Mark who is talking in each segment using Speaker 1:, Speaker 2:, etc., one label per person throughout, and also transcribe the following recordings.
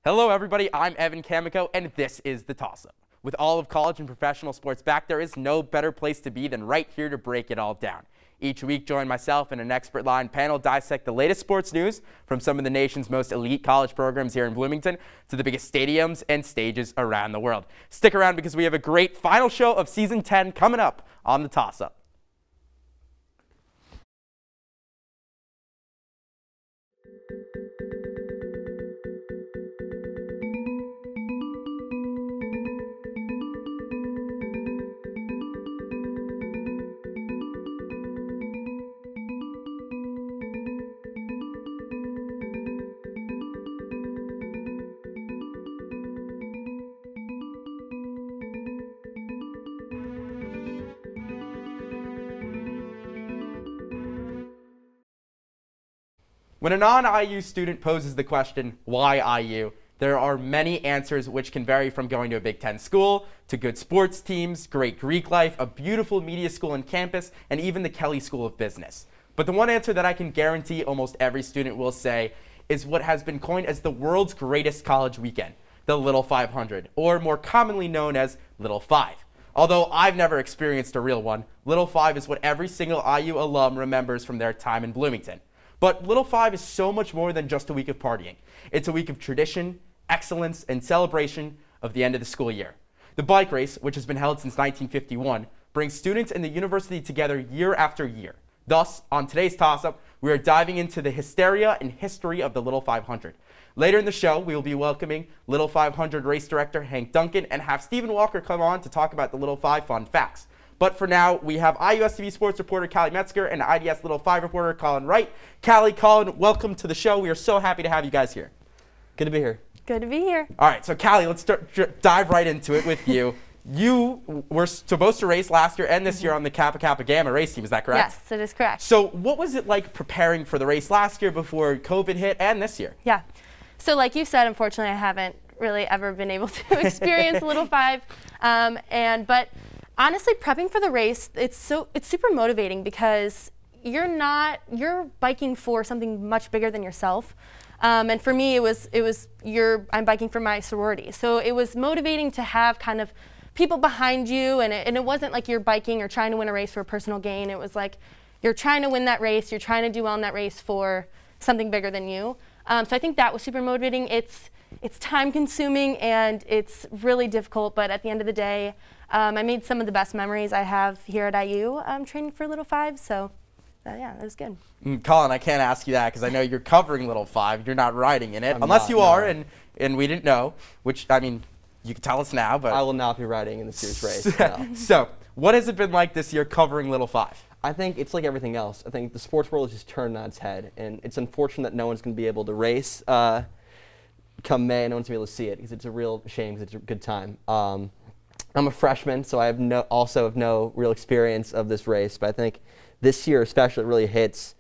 Speaker 1: Hello everybody, I'm Evan Kamikow, and this is the Toss Up. With all of college and professional sports back, there is no better place to be than right here to break it all down. Each week, join myself and an expert line panel dissect the latest sports news from some of the nation's most elite college programs here in Bloomington to the biggest stadiums and stages around the world. Stick around because we have a great final show of Season 10 coming up on the Toss Up. When a non-IU student poses the question, why IU, there are many answers which can vary from going to a Big Ten school, to good sports teams, great Greek life, a beautiful media school and campus, and even the Callie School of Business. But the one answer that I can guarantee almost every student will say is what has been coined as the world's greatest college weekend, the Little 500, or more commonly known as Little 5. Although I've never experienced a real one, Little 5 is what every single IU alum remembers from their time in Bloomington. But Little 5 is so much more than just a week of partying. It's a week of tradition, excellence, and celebration of the end of the school year. The bike race, which has been held since 1951, brings students and the university together year after year. Thus, on today's Toss-Up, we are diving into the hysteria and history of the Little 500. Later in the show, we will be welcoming Little 500 Race Director Hank Duncan and have Stephan Walker come on to talk about the Little 5 fun facts. But for now, we have IUSTV Sports reporter Callie Metzger and IDS Little 5 reporter Colin Wright. Callie, Colin, welcome to the show. We are so happy to have you guys here.
Speaker 2: Good to be here.
Speaker 3: Good to be here.
Speaker 1: All right, so Callie, let's dive right into it with you. You were supposed to race last year and this year on the Kappa Kappa Gamma race team, is that correct?
Speaker 3: Yes, it is correct.
Speaker 1: So what was it like preparing for the race last year before COVID hit and this year?
Speaker 3: Yeah, so like you said, unfortunately, I haven't really ever been able to experience Little 5, but honestly, prepping for the race, it's super motivating because you're biking for something much bigger than yourself. And for me, I'm biking for my sorority. So it was motivating to have kind of people behind you, and it wasn't like you're biking or trying to win a race for a personal gain. It was like you're trying to win that race, you're trying to do well in that race for something bigger than you. So I think that was super motivating. It's time consuming and it's really difficult, but at the end of the day, I made some of the best memories I have here at IU training for Little 5, so yeah, that was good.
Speaker 1: Colin, I can't ask you that because I know you're covering Little 5. You're not riding in it, unless you are, and we didn't know, which, I mean, you can tell us now. But
Speaker 2: I will not be riding in the series race. No.
Speaker 1: So, what has it been like this year covering Little 5?
Speaker 2: I think it's like everything else. I think the sports world has just turned on its head, and it's unfortunate that no one's going to be able to race come May, and no one's going to be able to see it because it's a real shame because it's a good time. I'm a freshman, so I have also have no real experience of this race, but I think this year especially it really hits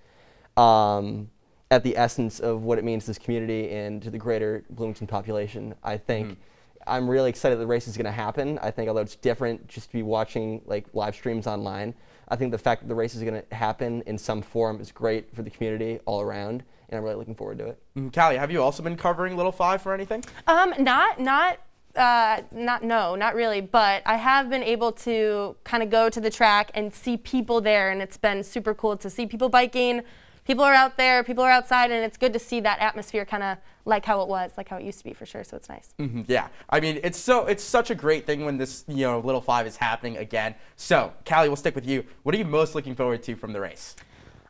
Speaker 2: at the essence of what it means to this community and to the greater Bloomington population. I think I'm really excited the race is going to happen. I think although it's different just to be watching like live streams online, I think the fact that the race is going to happen in some form is great for the community all around, and I'm really looking forward to it.
Speaker 1: Callie, have you also been covering Little 5 for anything?
Speaker 3: Not really, but I have been able to kind of go to the track and see people there, and it's been super cool to see people biking. People are out there, people are outside, and it's good to see that atmosphere kind of like how it was, like how it used to be for sure, so it's nice.
Speaker 1: Yeah, I mean, it's such a great thing when this, Little 5 is happening again. So, Callie, we'll stick with you. What are you most looking forward to from the race?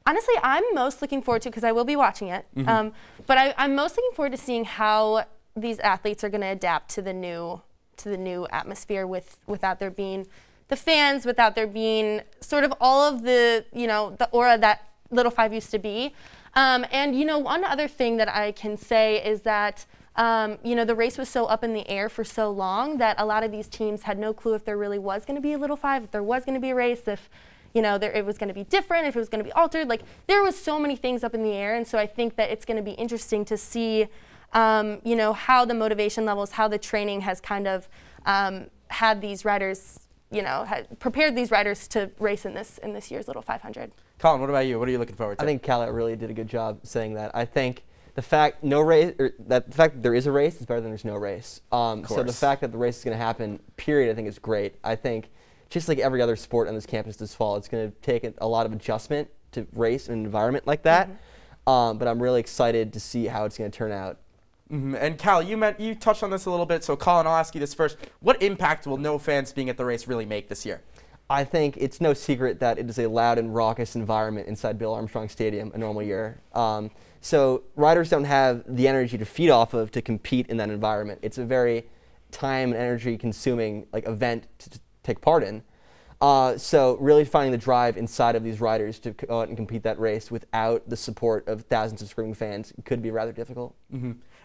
Speaker 3: Honestly, I'm most looking forward to, because I will be watching it, but I'm most looking forward to seeing how these athletes are going to adapt to the new atmosphere without there being the fans, without there being sort of all of the the aura that Little 5 used to be. And one other thing that I can say is that the race was so up in the air for so long that a lot of these teams had no clue if there really was going to be a Little 5, if there was going to be a race, if it was going to be different, if it was going to be altered. Like, there was so many things up in the air, and so I think that it's going to be interesting to see how the motivation levels, how the training has kind of had these riders, prepared these riders to race in this year's Little 500.
Speaker 1: Colin, what about you? What are you looking forward to?
Speaker 2: I think Callie really did a good job saying that. I think the fact that there is a race is better than there's no race. So the fact that the race is going to happen, period, I think is great. I think just like every other sport on this campus this fall, it's going to take a lot of adjustment to race in an environment like that. But I'm really excited to see how it's going to turn out.
Speaker 1: And Callie, you touched on this a little bit, so Colin, I'll ask you this first. What impact will no fans being at the race really make this year?
Speaker 2: I think it's no secret that it is a loud and raucous environment inside Bill Armstrong Stadium a normal year. So riders don't have the energy to feed off of to compete in that environment. It's a very time and energy consuming event to take part in. So really finding the drive inside of these riders to go out and compete that race without the support of thousands of screaming fans could be rather difficult.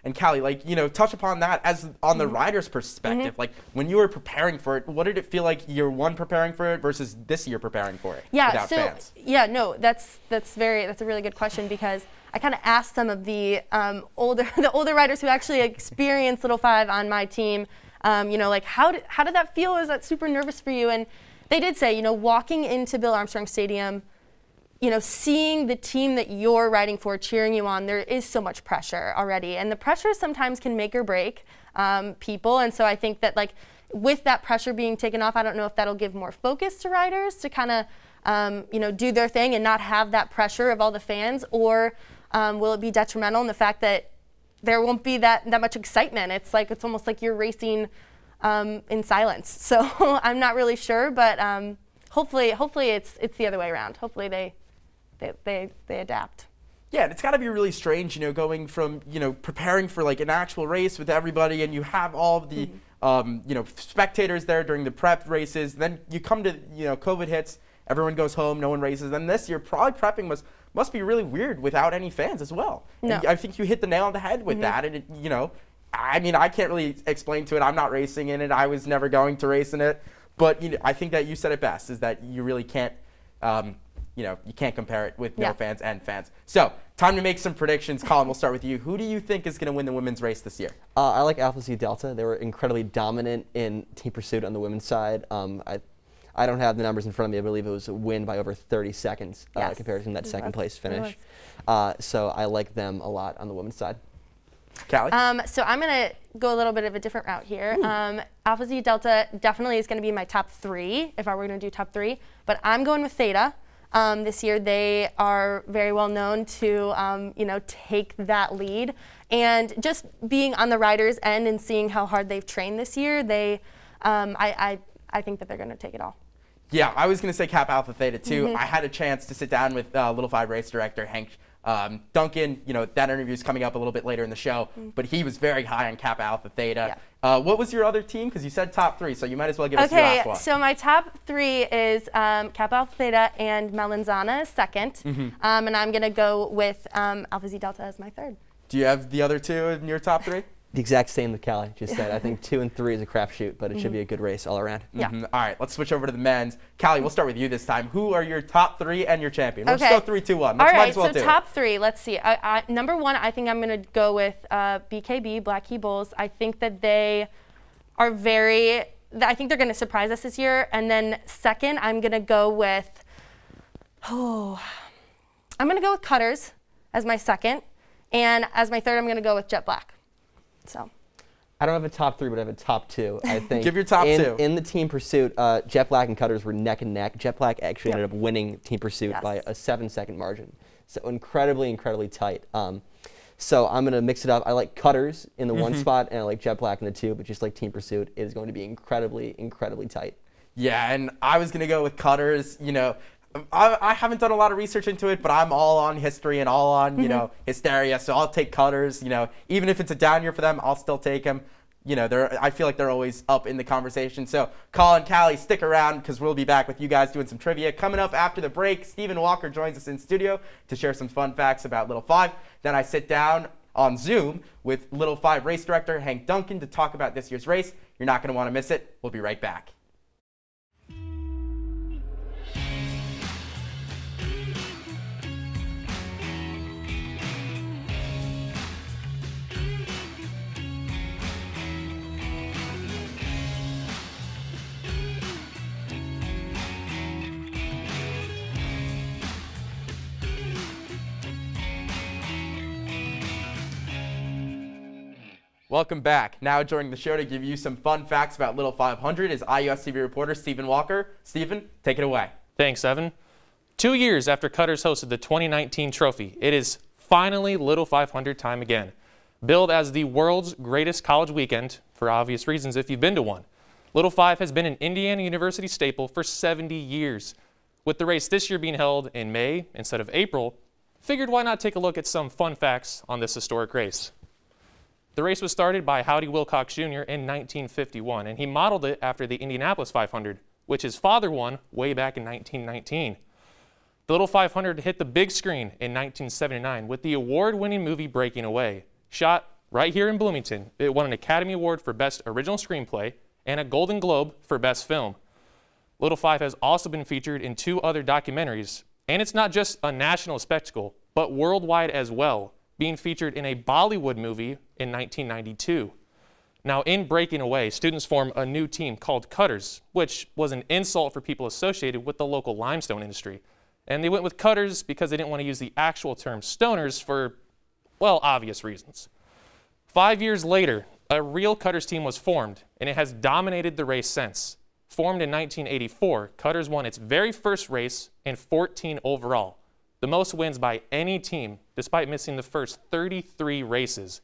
Speaker 1: And Callie, touch upon that as on the rider's perspective. Like when you were preparing for it, what did it feel like year one preparing for it versus this year preparing for it without fans?
Speaker 3: Yeah, no, that's a really good question, because I kind of asked some of the older riders who actually experienced Little 5 on my team, how did that feel? Was that super nervous for you? And they did say, walking into Bill Armstrong Stadium, seeing the team that you're riding for cheering you on, there is so much pressure already. And the pressure sometimes can make or break people. And so I think that with that pressure being taken off, I don't know if that'll give more focus to riders to kind of, do their thing and not have that pressure of all the fans, or will it be detrimental in the fact that there won't be that much excitement? It's almost like you're racing in silence. So I'm not really sure, but hopefully it's the other way around. Hopefully they adapt.
Speaker 1: Yeah, and it's got to be really strange, going from, preparing for an actual race with everybody, and you have all of the, spectators there during the prep races. Then you come to, COVID hits, everyone goes home, no one races. And this year, probably prepping must be really weird without any fans as well.
Speaker 3: No.
Speaker 1: And I think you hit the nail on the head with that, and I can't really explain to it. I'm not racing in it. I was never going to race in it. But I think that you said it best, is that you really can't, you can't compare it with no fans and fans. So time to make some predictions. Colin, we'll start with you. Who do you think is going to win the women's race this year?
Speaker 2: I like Alpha Zeta Delta. They were incredibly dominant in team pursuit on the women's side. I don't have the numbers in front of me. I believe it was a win by over 30 seconds compared to that second place finish. So I like them a lot on the women's side.
Speaker 1: Callie?
Speaker 3: So I'm going to go a little bit of a different route here. Alpha Zeta Delta definitely is going to be in my top 3 if I were going to do top 3. But I'm going with Theta. This year they are very well known to, take that lead. And just being on the riders' end and seeing how hard they've trained this year, I think that they're going to take it all.
Speaker 1: Yeah, I was going to say Cap Alpha Theta too. I had a chance to sit down with Little 5 Race Director Hank Duncan. That interview is coming up a little bit later in the show, but he was very high on Kappa Alpha Theta. What was your other team? Because you said top 3, so you might as well give us your last one.
Speaker 3: So my top 3 is Kappa Alpha Theta and Melanzana is second, and I'm going to go with Alpha Z Delta as my third.
Speaker 1: Do you have the other 2 in your top 3?
Speaker 2: The exact same that Callie just said. I think 2 and 3 is a crapshoot, but it should be a good race all around.
Speaker 3: Yeah.
Speaker 1: All right, let's switch over to the men's. Callie, we'll start with you this time. Who are your top 3 and your champion? We'll just go 3, 2, 1. Let's might as well do
Speaker 3: top 3. Let's see. Number 1, I think I'm going to go with BKB, Black Key Bulls. I think that they are I think they're going to surprise us this year. And then second, I'm going to go with, Cutters as my second. And as my third, I'm going to go with Jet Black. So,
Speaker 2: I don't have a top 3, but I have a top 2. I think.
Speaker 1: Give your top 2.
Speaker 2: In the team pursuit, Jet Black and Cutters were neck and neck. Jet Black actually ended up winning team pursuit by a 7-second margin. So incredibly, incredibly tight. So I'm going to mix it up. I like Cutters in the 1 spot, and I like Jet Black in the 2, but just like team pursuit, it is going to be incredibly, incredibly tight.
Speaker 1: Yeah, and I was going to go with Cutters. I haven't done a lot of research into it, but I'm all on history and all on, hysteria. So I'll take Cutters. Even if it's a down year for them, I'll still take them. I feel like they're always up in the conversation. So Colin, Callie, stick around because we'll be back with you guys doing some trivia. Coming up after the break, Stephan Walker joins us in studio to share some fun facts about Little 5. Then I sit down on Zoom with Little 5 Race Director Hank Duncan to talk about this year's race. You're not going to want to miss it. We'll be right back. Welcome back. Now joining the show to give you some fun facts about Little 500 is IUSTV reporter Stephan Walker. Stephan, take it away.
Speaker 4: Thanks, Evan. 2 years after Cutters hosted the 2019 trophy, it is finally Little 500 time again. Billed as the world's greatest college weekend, for obvious reasons if you've been to one, Little 5 has been an Indiana University staple for 70 years. With the race this year being held in May instead of April, figured why not take a look at some fun facts on this historic race. The race was started by Howdy Wilcox Jr. in 1951, and he modeled it after the Indianapolis 500, which his father won way back in 1919. The Little 500 hit the big screen in 1979 with the award-winning movie Breaking Away. Shot right here in Bloomington, it won an Academy Award for Best Original Screenplay and a Golden Globe for Best Film. Little 5 has also been featured in 2 other documentaries, and it's not just a national spectacle, but worldwide as well, being featured in a Bollywood movie in 1992. Now, in Breaking Away, students form a new team called Cutters, which was an insult for people associated with the local limestone industry. And they went with Cutters because they didn't want to use the actual term stoners for, well, obvious reasons. 5 years later, a real Cutters team was formed, and it has dominated the race since. Formed in 1984, Cutters won its very first race and 14 overall, the most wins by any team, despite missing the first 33 races.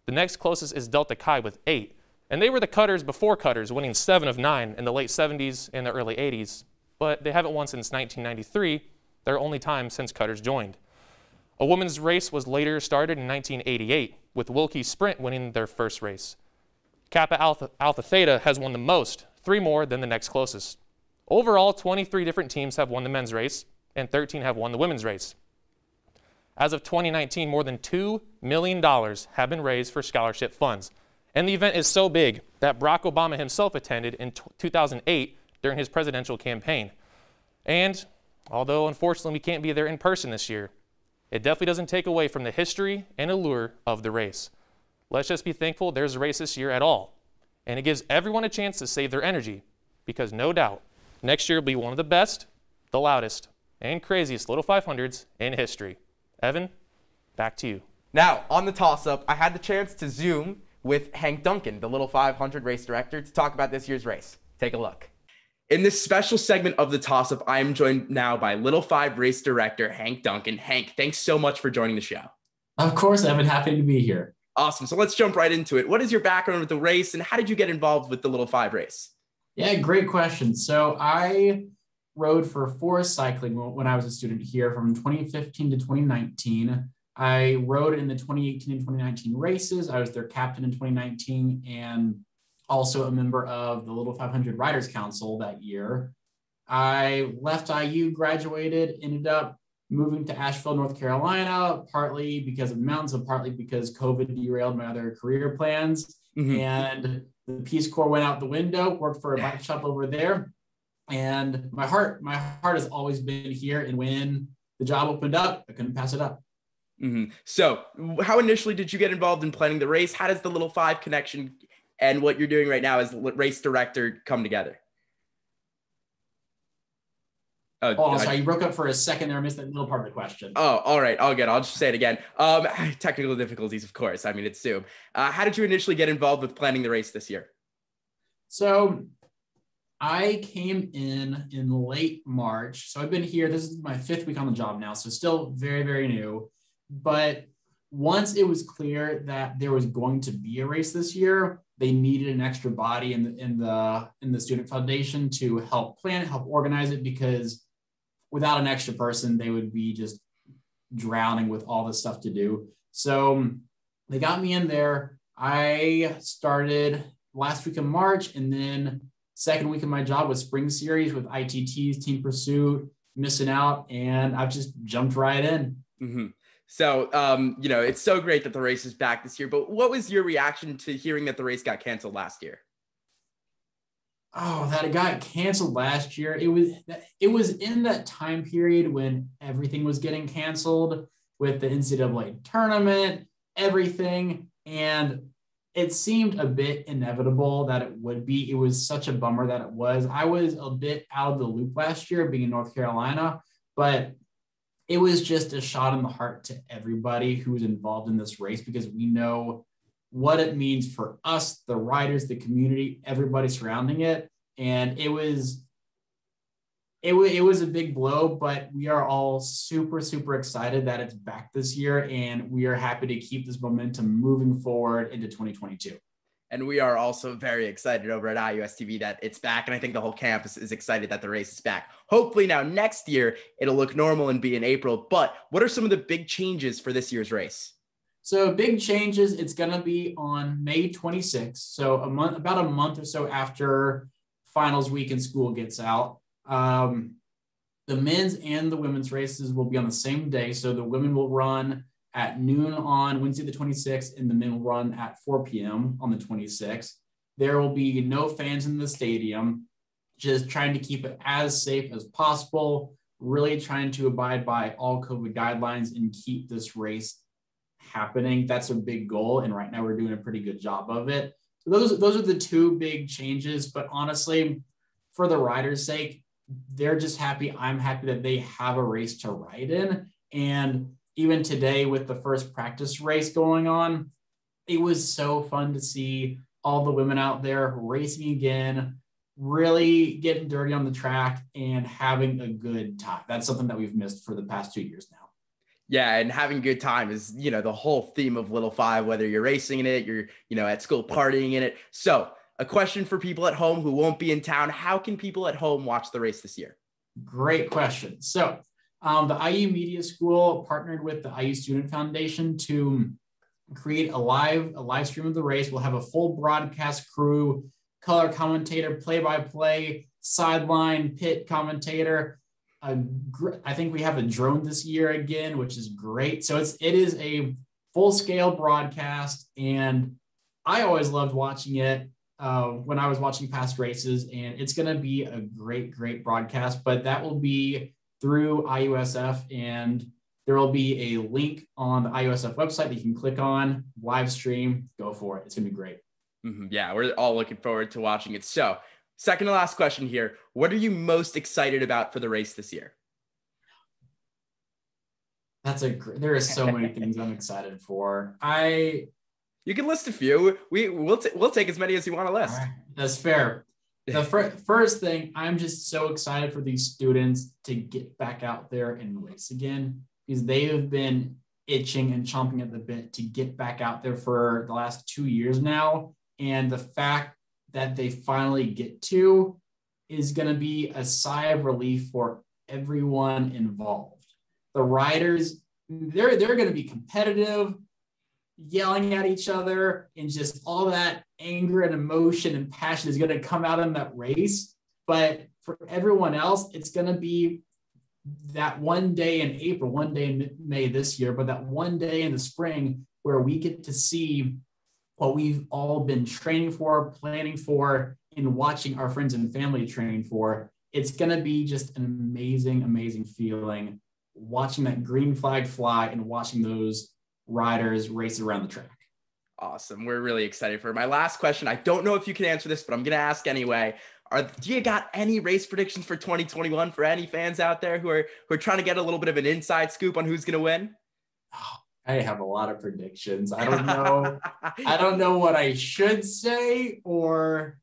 Speaker 4: The next closest is Delta Chi with 8, and they were the Cutters before Cutters, winning 7 of 9 in the late 70s and the early 80s, but they haven't won since 1993, their only time since Cutters joined. A women's race was later started in 1988, with Wilkie Sprint winning their first race. Kappa Alpha Theta has won the most, 3 more than the next closest. Overall, 23 different teams have won the men's race, and 13 have won the women's race. As of 2019, more than $2 million have been raised for scholarship funds. And the event is so big that Barack Obama himself attended in 2008 during his presidential campaign. And although unfortunately we can't be there in person this year, it definitely doesn't take away from the history and allure of the race. Let's just be thankful there's a race this year at all. And it gives everyone a chance to save their energy, because no doubt, next year will be one of the best, the loudest, and craziest Little 500s in history. Evan, back to you.
Speaker 1: Now, on the toss-up, I had the chance to Zoom with Hank Duncan, the Little 500 race director, to talk about this year's race. Take a look. In this special segment of the toss-up, I am joined now by Little 5 race director Hank Duncan. Hank, thanks so much for joining the show.
Speaker 5: Of course, Evan. Happy to be here.
Speaker 1: Awesome. So let's jump right into it. What is your background with the race, and how did you get involved with the Little 5 race?
Speaker 5: Yeah, great question. So I rode for Forest Cycling when I was a student here from 2015 to 2019. I rode in the 2018 and 2019 races. I was their captain in 2019 and also a member of the Little 500 Riders Council that year. I left IU, graduated, ended up moving to Asheville, North Carolina, partly because of mountains and partly because COVID derailed my other career plans. Mm-hmm. And the Peace Corps went out the window, worked for a bike shop over there. And my heart has always been here. And when the job opened up, I couldn't pass it up.
Speaker 1: Mm-hmm. So how initially did you get involved in planning the race? How does the Little 5 connection and what you're doing right now as race director come together?
Speaker 5: Sorry, you broke up for a second there. I missed that little part of the question.
Speaker 1: Oh, all right. I'll just say it again. Technical difficulties, of course. I mean, it's Zoom. How did you initially get involved with planning the race this year?
Speaker 5: So I came in late March. So I've been here. This is my 5th week on the job now. So still very, very new. But once it was clear that there was going to be a race this year, they needed an extra body in the student foundation to help plan it, help organize it, because without an extra person, they would be just drowning with all this stuff to do. So they got me in there. I started last week of March, and then second week of my job was Spring Series with ITTs, Team Pursuit, Missing Out, and I've just jumped right in.
Speaker 1: Mm-hmm. So, it's so great that the race is back this year, but what was your reaction to hearing that the race got canceled last year?
Speaker 5: Oh, that it got canceled last year. It was in that time period when everything was getting canceled with the NCAA tournament, everything. And it seemed a bit inevitable that it would be. It was such a bummer that it was. I was a bit out of the loop last year being in North Carolina, but it was just a shot in the heart to everybody who was involved in this race, because we know what it means for us, the riders, the community, everybody surrounding it. And it was a big blow, but we are all super, super excited that it's back this year, and we are happy to keep this momentum moving forward into 2022.
Speaker 1: And we are also very excited over at IUSTV that it's back. And I think the whole campus is excited that the race is back. Hopefully now next year, it'll look normal and be in April. But what are some of the big changes for this year's race?
Speaker 5: So big changes, it's going to be on May 26th. So about a month or so after finals week in school gets out. The men's and the women's races will be on the same day. So the women will run at noon on Wednesday the 26th, and the men will run at 4 p.m. on the 26th. There will be no fans in the stadium, just trying to keep it as safe as possible, really trying to abide by all COVID guidelines and keep this race happening. That's a big goal, and right now we're doing a pretty good job of it. So those are the two big changes, but honestly, for the riders' sake, they're just happy. I'm happy that they have a race to ride in. And even today with the first practice race going on, it was so fun to see all the women out there racing again, really getting dirty on the track and having a good time. That's something that we've missed for the past 2 years now.
Speaker 1: Yeah, and having a good time is, the whole theme of Little Five, whether you're racing in it, you're, at school partying in it. So a question for people at home who won't be in town: how can people at home watch the race this year?
Speaker 5: Great question. So the IU Media School partnered with the IU Student Foundation to create a live stream of the race. We'll have a full broadcast crew, color commentator, play-by-play, sideline, pit commentator. I think we have a drone this year again, which is great. So it is a full-scale broadcast, and I always loved watching it when I was watching past races, and it's going to be a great, great broadcast. But that will be through IUSF, and there will be a link on the IUSF website that you can click on, live stream, go for it. It's going to be great.
Speaker 1: Yeah, we're all looking forward to watching it. So second to last question here: what are you most excited about for the race this year?
Speaker 5: There are so many things I'm excited for.
Speaker 1: You can list a few. We'll take as many as you want to list.
Speaker 5: Right, that's fair. The first thing, I'm just so excited for these students to get back out there and race again, because they have been itching and chomping at the bit to get back out there for the last 2 years now. And the fact that they finally get to is going to be a sigh of relief for everyone involved. The riders, they're going to be competitive, yelling at each other, and just all that anger and emotion and passion is going to come out in that race. But for everyone else, it's going to be that one day in April, one day in May this year, but that one day in the spring where we get to see what we've all been training for, planning for, and watching our friends and family train for. It's going to be just an amazing, amazing feeling watching that green flag fly and watching those riders race around the track.
Speaker 1: Awesome. We're really excited for it. My last question. I don't know if you can answer this, but I'm going to ask anyway. Do you got any race predictions for 2021 for any fans out there who are trying to get a little bit of an inside scoop on who's going to win?
Speaker 5: Oh, I have a lot of predictions. I don't know. I don't know what I should say, or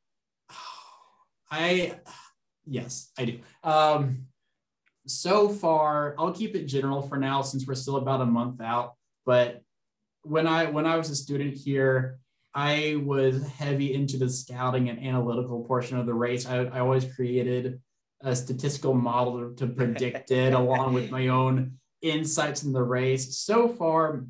Speaker 5: yes, I do. So far, I'll keep it general for now since we're still about a month out. But when I was a student here, I was heavy into the scouting and analytical portion of the race. I always created a statistical model to predict it along with my own insights in the race. So far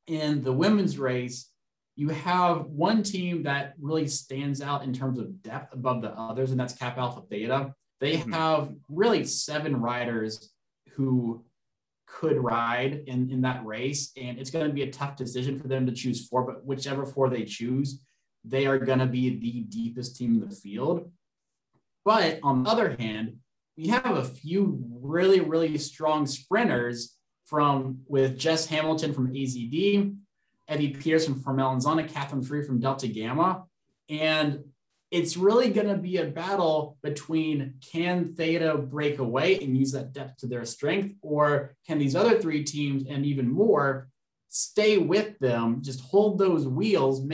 Speaker 5: in the women's race, you have one team that really stands out in terms of depth above the others, and that's Kappa Alpha Theta. They have really 7 riders who could ride in that race, and it's going to be a tough decision for them to choose 4, but whichever 4 they choose, they are going to be the deepest team in the field. But on the other hand, we have a few really, really strong sprinters with Jess Hamilton from AZD, Evie Pearson from Melanzana, Catherine Free from Delta Gamma, and it's really going to be a battle between, can Theta break away and use that depth to their strength, or can these other 3 teams and even more stay with them, just hold those wheels,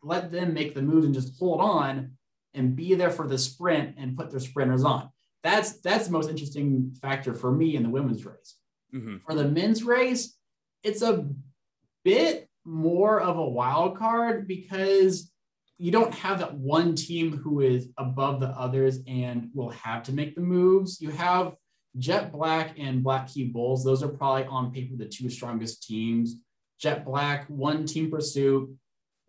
Speaker 5: let them make the moves and just hold on and be there for the sprint and put their sprinters on. That's the most interesting factor for me in the women's race. Mm-hmm. For the men's race, it's a bit more of a wild card because you don't have that one team who is above the others and will have to make the moves. You have Jet Black and Black Key Bulls. Those are probably on paper the two strongest teams. Jet Black, one team pursuit.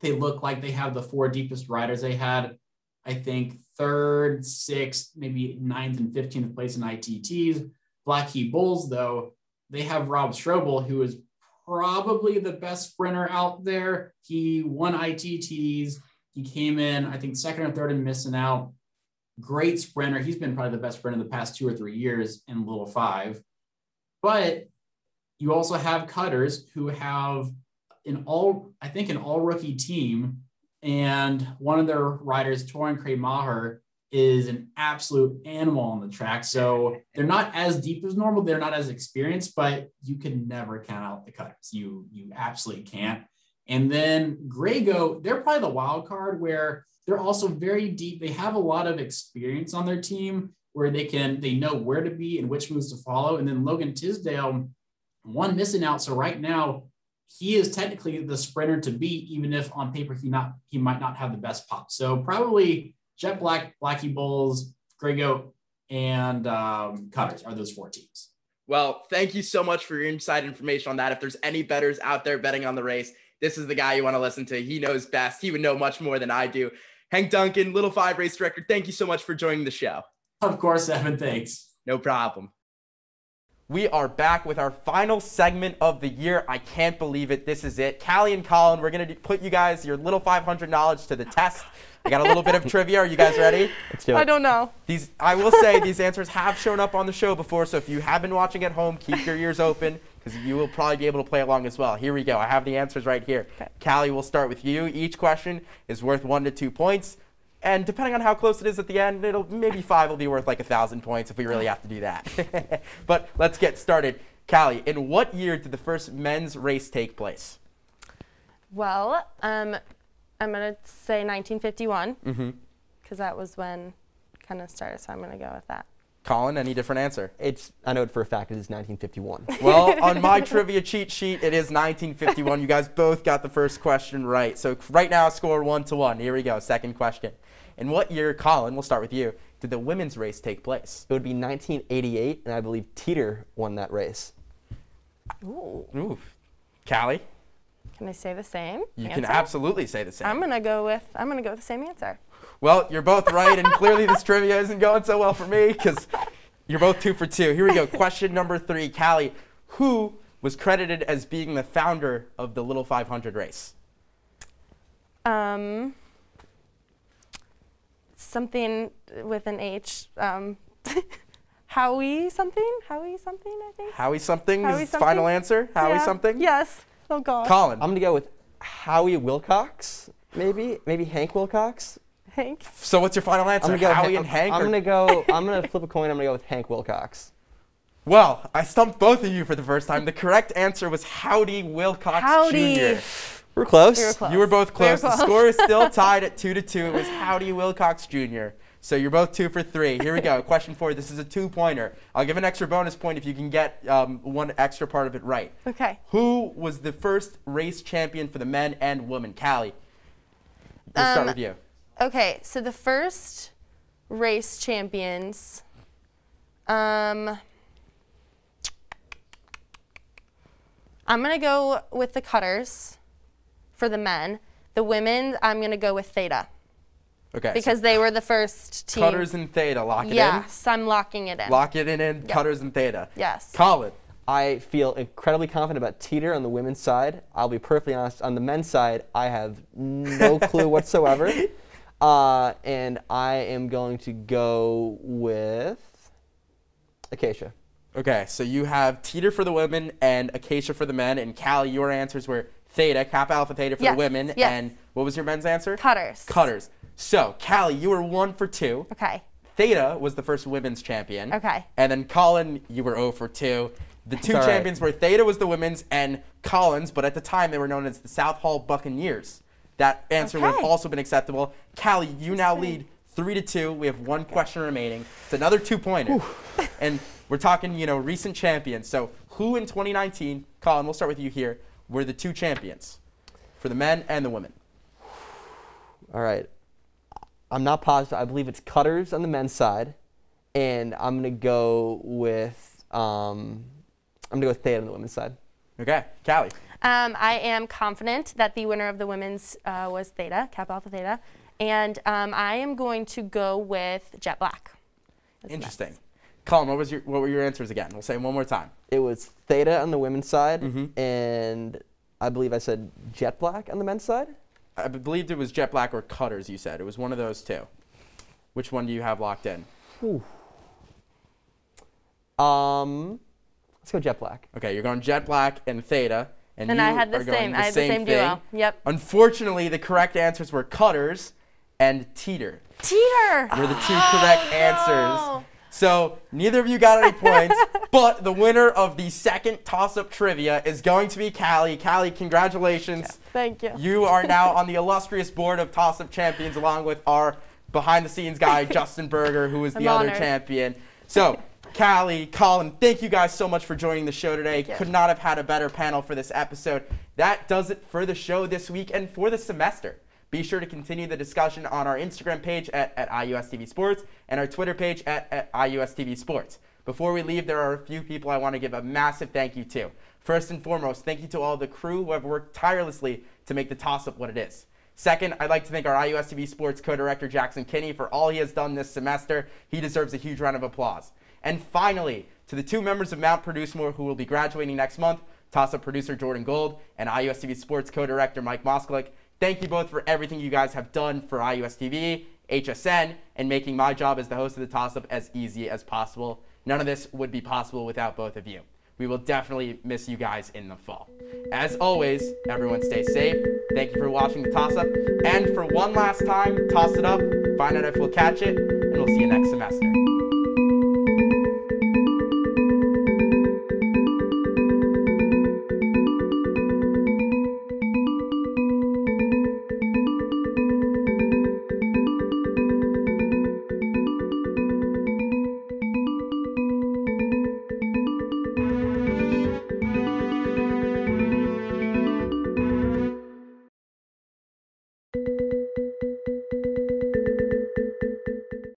Speaker 5: They look like they have the four deepest riders. They had, I think, 3rd, 6th, maybe 9th and 15th place in ITTs. Black Key Bulls, though, they have Rob Strobel, who is probably the best sprinter out there. He won ITTs. He came in, I think, 2nd or 3rd and missing out. Great sprinter. He's been probably the best sprinter in the past 2 or 3 years in Little 5. But you also have Cutters, who have an all rookie team. And one of their riders, Torin Craig-Maher, is an absolute animal on the track. So they're not as deep as normal. They're not as experienced, but you can never count out the Cutters. You absolutely can't. And then Grego, they're probably the wild card where they're also very deep. They have a lot of experience on their team where they know where to be and which moves to follow. And then Logan Tisdale, one missing out. So right now, he is technically the sprinter to beat, even if on paper he might not have the best pop. So probably Jet Black, Blackie Bulls, Grego, and Cutters are those 4 teams.
Speaker 1: Well, thank you so much for your inside information on that. If there's any bettors out there betting on the race, this is the guy you want to listen to. He knows best. He would know much more than I do. Hank Duncan, Little 5 race director, thank you so much for joining the show.
Speaker 5: Of course, Evan, thanks.
Speaker 1: No problem. We are back with our final segment of the year. I can't believe it. This is it. Callie and Colin, we're going to put you guys, your Little 500 knowledge to the test. I got a little bit of trivia. Are you guys ready?
Speaker 2: Let's do it.
Speaker 3: I don't know.
Speaker 1: I will say these answers have shown up on the show before, so if you have been watching at home, keep your ears open because you will probably be able to play along as well. Here we go. I have the answers right here. Okay. Callie, we'll start with you. Each question is worth 1 to 2 points. And depending on how close it is at the end, maybe 5 will be worth like 1,000 points if we really have to do that. But let's get started. Callie, in what year did the first men's race take place?
Speaker 3: Well, I'm going to say 1951 because that was when it kind of started, so I'm going to go with that.
Speaker 1: Colin, any different answer?
Speaker 2: I know it for a fact it is 1951.
Speaker 1: Well, on my trivia cheat sheet, it is 1951. You guys both got the first question right. So right now, score 1-1. Here we go. Second question. In what year, Colin, we'll start with you, did the women's race take place?
Speaker 2: It would be 1988, and I believe Teeter won that race.
Speaker 3: Ooh.
Speaker 1: Callie?
Speaker 3: Can I say the same
Speaker 1: You
Speaker 3: answer?
Speaker 1: can absolutely say the same.
Speaker 3: I'm gonna go with the same answer.
Speaker 1: Well, you're both right, and clearly this trivia isn't going so well for me because you're both 2 for 2. Here we go. Question number 3. Callie, who was credited as being the founder of the Little 500 race?
Speaker 3: Something with an H. Howie something, I think.
Speaker 1: Howie something is final answer? Howie something?
Speaker 3: Yes. Oh, God.
Speaker 1: Colin.
Speaker 2: I'm going to go with Howie Wilcox, maybe Hank Wilcox.
Speaker 3: Hank.
Speaker 1: So what's your final answer? Howie and Hank?
Speaker 2: I'm going to flip a coin. I'm going to go with Hank Wilcox.
Speaker 1: Well, I stumped both of you for the first time. The correct answer was Howdy Wilcox Jr.
Speaker 2: We're close.
Speaker 3: We were close.
Speaker 1: You were both close.
Speaker 3: We were close.
Speaker 1: The score is still tied at 2-2. It was Howdy Wilcox Jr. So you're both 2 for 3. Here we go. Question 4. This is a 2-pointer. I'll give an extra bonus point if you can get one extra part of it right.
Speaker 3: Okay.
Speaker 1: Who was the first race champion for the men and women? Callie, we'll start with you.
Speaker 3: Okay, so the first race champions, I'm going to go with the Cutters for the men. The women, I'm going to go with Theta.
Speaker 1: Okay.
Speaker 3: Because they were the first team.
Speaker 1: Cutters and Theta, lock it in?
Speaker 3: Yes, I'm locking it in.
Speaker 1: Lock it in,
Speaker 3: Yep.
Speaker 1: Cutters and Theta.
Speaker 3: Yes.
Speaker 1: Colin.
Speaker 2: I feel incredibly confident about Teeter on the women's side. I'll be perfectly honest, on the men's side, I have no clue whatsoever. And I am going to go with Acacia.
Speaker 1: Okay, so you have Teeter for the women and Acacia for the men. And Callie, your answers were Theta, Kappa Alpha Theta for the women.
Speaker 3: Yes.
Speaker 1: And what was your men's answer?
Speaker 3: Cutters.
Speaker 1: Cutters. So, Callie, you were 1 for 2.
Speaker 3: Okay.
Speaker 1: Theta was the first women's champion.
Speaker 3: Okay.
Speaker 1: And then Colin, you were 0 for 2. The two
Speaker 2: all right.
Speaker 1: champions were Theta was the women's and Collins, but at the time they were known as the South Hall Buccaneers. That answer would have
Speaker 3: Okay.
Speaker 1: also been acceptable. Callie, you now lead 3-2. We have one question remaining. It's another 2-pointer. And we're talking, recent champions. So who in 2019, Colin, we'll start with you here, were the two champions for the men and the women?
Speaker 2: All right. I'm not positive. I believe it's Cutters on the men's side, and I'm gonna go with Theta on the women's side.
Speaker 1: Okay, Callie.
Speaker 3: I am confident that the winner of the women's was Theta, Kappa Alpha Theta, and I am going to go with Jet Black.
Speaker 1: Interesting. Colin, what were your answers again? We'll say them one more time.
Speaker 2: It was Theta on the women's side,
Speaker 1: Mm-hmm.
Speaker 2: and I believe I said Jet Black on the men's side.
Speaker 1: I believed it was Jet Black or Cutters, you said. It was one of those two. Which one do you have locked in?
Speaker 2: Let's go Jet Black.
Speaker 1: Okay, you're going Jet Black and Theta. And
Speaker 3: I had the
Speaker 1: are going
Speaker 3: same. I had the same duo. Yep.
Speaker 1: Unfortunately, the correct answers were Cutters and Teeter.
Speaker 3: Teeter.
Speaker 1: Were the two correct answers. So neither of you got any points, but the winner of the second toss-up trivia is going to be Callie. Callie, congratulations.
Speaker 3: Thank you.
Speaker 1: You are now on the illustrious board of toss-up champions, along with our behind-the-scenes guy, Justin Berger, who is the other
Speaker 3: honored.
Speaker 1: champion. So, Callie, Colin, thank you guys so much for joining the show today. Could not have had a better panel for this episode. That does it for the show this week and for the semester. Be sure to continue the discussion on our Instagram page at IUSTV Sports and our Twitter page at IUSTV Sports. Before we leave, there are a few people I want to give a massive thank you to. First and foremost, thank you to all the crew who have worked tirelessly to make the toss-up what it is. Second, I'd like to thank our IUSTV Sports co-director Jackson Kinney for all he has done this semester. He deserves a huge round of applause. And finally, to the two members of Mount Producemore who will be graduating next month, toss-up producer Jordan Gold and IUSTV Sports co-director Mike Moskalik, thank you both for everything you guys have done for IUSTV, HSN, and making my job as the host of the toss-up as easy as possible. None of this would be possible without both of you. We will definitely miss you guys in the fall. As always, everyone stay safe. Thank you for watching the toss-up. And for one last time, toss it up, find out if we'll catch it, and we'll see you next semester.